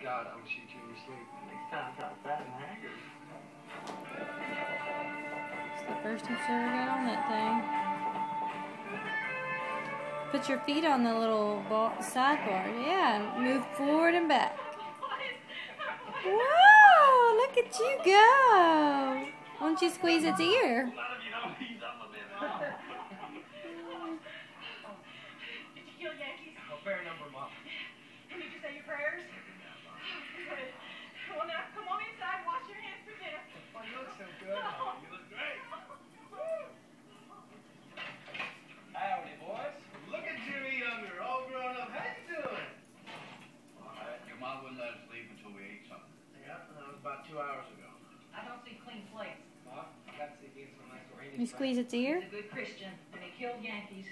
God, I wish you'd tune your sleep. Next time, stop fat and haggard. It's the first you've ever got on that thing. Put your feet on the little sidebar. Yeah, move forward and back. Whoa, look at you go. Why don't you squeeze its ear? Did you kill Yankees? A fair number, Mom. Did you say your prayers? Good. Well, now, come on inside and wash your hands for dinner. Oh, you look so good. You look great. Howdy, boys. Look at Jimmy Younger, all grown up. How you doing? Your mom wouldn't let us leave until we ate something. Yeah, that was about 2 hours ago. I don't see clean plates. Ma, I got to see you some nice rainy. You squeeze its ear? He's a good Christian, and he killed Yankees.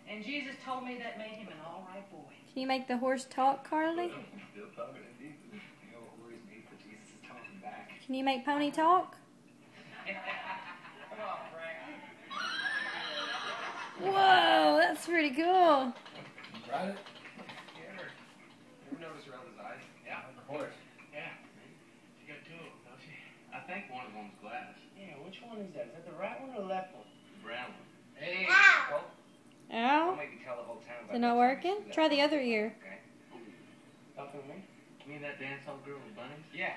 And Jesus told me that made him an all right boy. Can you make the horse talk, Carly? Still talking to Jesus. You know what worries me? That Jesus is talking back. Can you make Pony talk? Come on, Frank. Whoa, that's pretty cool. You tried it? Yeah. Ever notice Relda's eyes? Yeah, of course. Yeah. She got two of them, don't she? I think one of them's glass. Yeah, which one is that? Is that the right one or the left one? The brown one. Hey, well, Ow. maybe tell the whole town Is it not working? Try the other ear. Okay. Talking to me? You mean that dance hall girl with bunnies? Yeah.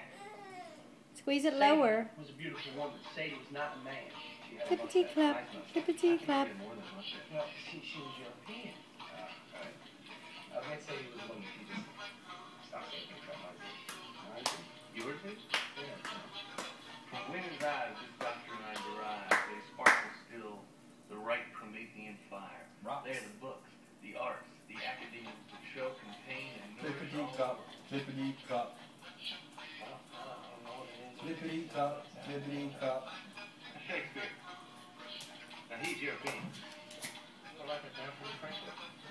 Squeeze it lower. Was a beautiful woman. Sadie was not a man. She had a Clippity mustache, clap. nice mustache. Clippity clap. More than one thing. Well, she was European. I might say he was a woman. She just stopped thinking about my Yours is? Yeah. From women's eyes, this doctor and I derive, they sparkle still the right Promethean fire. Rocks. They are the books, the arts, the academias that show, contain, and nourish Flippity all cop, over. flippity cop, I don't know what it is. flippity cop, flippity cop. Shakespeare. Now he's European. I like it down for the Frank.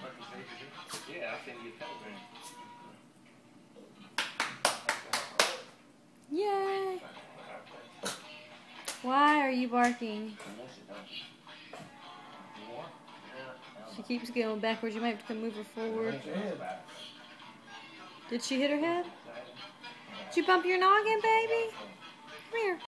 Like the Sadie did. Yeah, I'll send you a telegram. Yay. Why are you barking? More? She keeps going backwards. You might have to move her forward. Hit your head. Did she hit her head? Did you bump your noggin, baby? Come here.